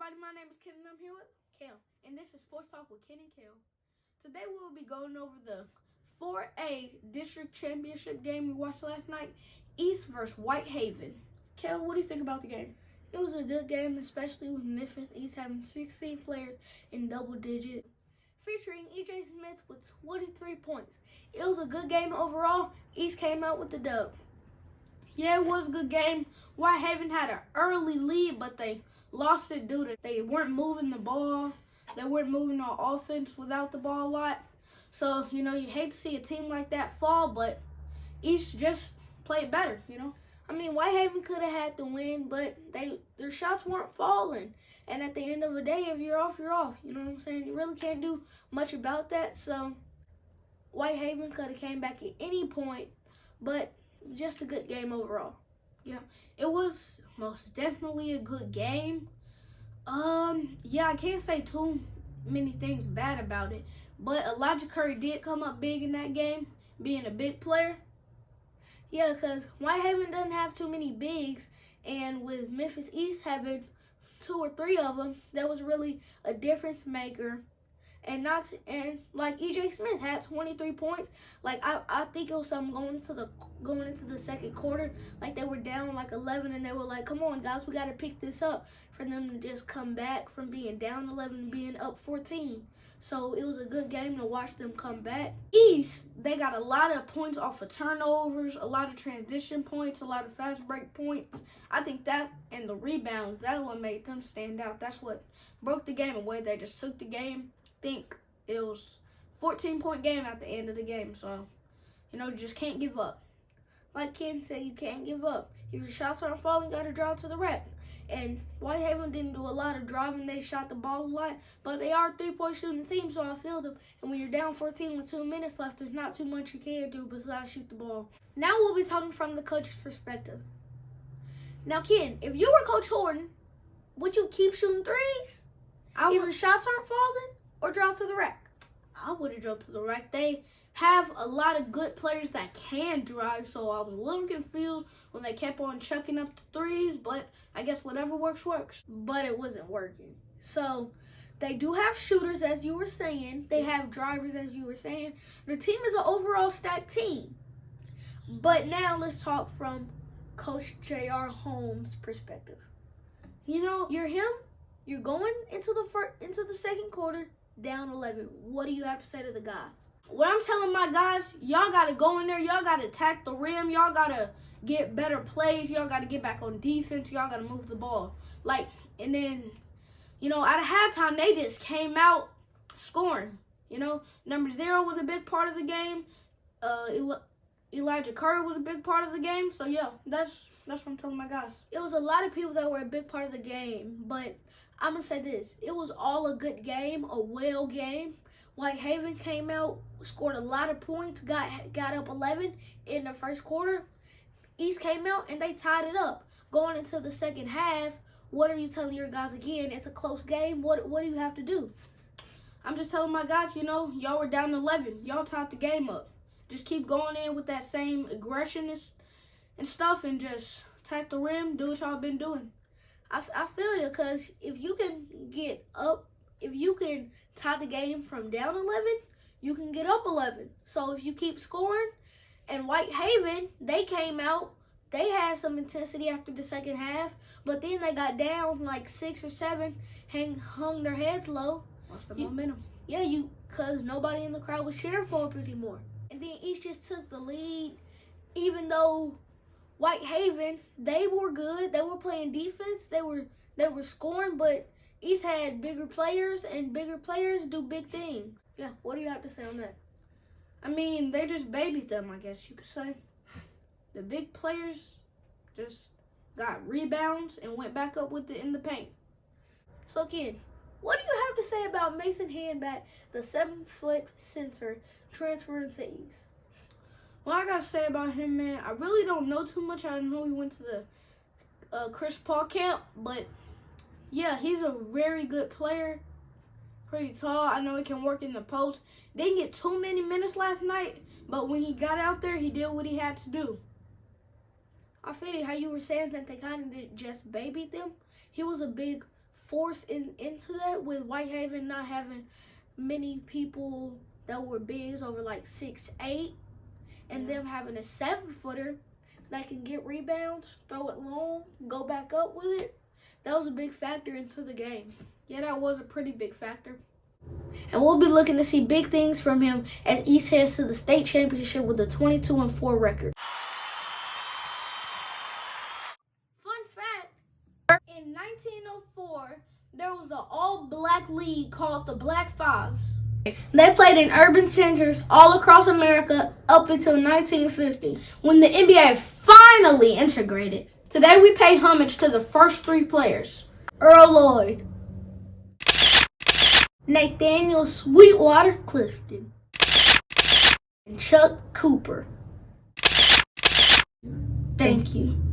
everybody, my name is Ken and I'm here with Kale. And this is Sports Talk with Ken and Kale. Today we will be going over the 4A District Championship game we watched last night, East versus Whitehaven. Kale, what do you think about the game? It was a good game, especially with Memphis East having 16 players in double digits, featuring E.J. Smith with 23 points. It was a good game overall. East came out with the dub. Yeah, it was a good game. Whitehaven had an early lead, but they lost it due to they weren't moving the ball. They weren't moving on offense without the ball a lot. So, you hate to see a team like that fall, but East just played better, I mean, Whitehaven could have had the win, but their shots weren't falling. And at the end of the day, if you're off, you're off. You know what I'm saying? You really can't do much about that. So Whitehaven could have came back at any point, but just a good game overall. Yeah, it was most definitely a good game. I can't say too many things bad about it, but Elijah Curry did come up big in that game, being a big player. Yeah, because Whitehaven doesn't have too many bigs, and with Memphis East having 2 or 3 of them, that was really a difference maker. And like E.J. Smith had 23 points. Like I think it was something going into the second quarter. Like they were down like 11, and they were like, "Come on, guys, we got to pick this up." For them to just come back from being down 11 and being up 14. So it was a good game to watch them come back. East, they got a lot of points off of turnovers, a lot of transition points, a lot of fast break points. I think that and the rebounds, that's what made them stand out. That's what broke the game away. They just took the game. I think it was 14-point game at the end of the game. So, you just can't give up. Like Ken said, you can't give up. If your shots aren't falling, you got to drive to the rack. And Whitehaven didn't do a lot of driving. They shot the ball a lot, but they are a 3-point shooting team, so I feel them. And when you're down 14 with 2 minutes left, there's not too much you can do besides shoot the ball. Now we'll be talking from the coach's perspective. Now, Ken, if you were Coach Horton, would you keep shooting threes? If your shots aren't falling, or drive to the rack? I would have drove to the rack. They have a lot of good players that can drive, so I was a little confused when they kept on chucking up the threes, but I guess whatever works, works. But it wasn't working. So they do have shooters, as you were saying. They have drivers, as you were saying. The team is an overall stacked team. But now let's talk from Coach J.R. Holmes' perspective. You're him. You're going into the second quarter down 11. What do you have to say to the guys? What I'm telling my guys, y'all got to go in there. Y'all got to attack the rim. Y'all got to get better plays. Y'all got to get back on defense. Y'all got to move the ball. And then, out of halftime, they just came out scoring. Number 0 was a big part of the game. Elijah Curry was a big part of the game. So, yeah, that's what I'm telling my guys. It was a lot of people that were a big part of the game, but I'm going to say this. It was all a good game, a well game. Whitehaven came out, scored a lot of points, got up 11 in the first quarter. East came out, and they tied it up. Going into the second half, what are you telling your guys again? It's a close game. What do you have to do? I'm just telling my guys, y'all were down 11. Y'all tied the game up. Just keep going in with that same aggression and stuff, and just attack the rim, do what y'all been doing. I feel you, because if you can get up, if you can tie the game from down 11, you can get up 11. So if you keep scoring, and Whitehaven, they came out, they had some intensity after the second half, but then they got down like 6 or 7, hung their heads low. Lost the momentum. Yeah, because nobody in the crowd was cheering for them anymore. And then East just took the lead, even though Whitehaven, they were good. They were playing defense. They were scoring, but East had bigger players, and bigger players do big things. Yeah, what do you have to say on that? I mean, they just babied them, I guess you could say. The big players just got rebounds and went back up with it in the paint. So, Ken, what do you have to say about Mason Hanback, the 7-foot center, transferring to East? Well, I got to say about him, man, I really don't know too much. I know he went to the Chris Paul camp, but yeah, he's a very good player. Pretty tall. I know he can work in the post. Didn't get too many minutes last night, but when he got out there, he did what he had to do. I feel how you were saying that they kind of just babied them. He was a big force into that with Whitehaven not having many people that were bigs over like 6'8", and them having a 7-footer that can get rebounds, throw it long, go back up with it. That was a big factor into the game. Yeah, that was a pretty big factor. And we'll be looking to see big things from him as East heads to the state championship with a 22-4 record. Fun fact, in 1904, there was an all-black league called the Black Fives. They played in urban centers all across America up until 1950, when the NBA finally integrated. Today we pay homage to the first 3 players. Earl Lloyd, Nathaniel Sweetwater Clifton, and Chuck Cooper. Thank you.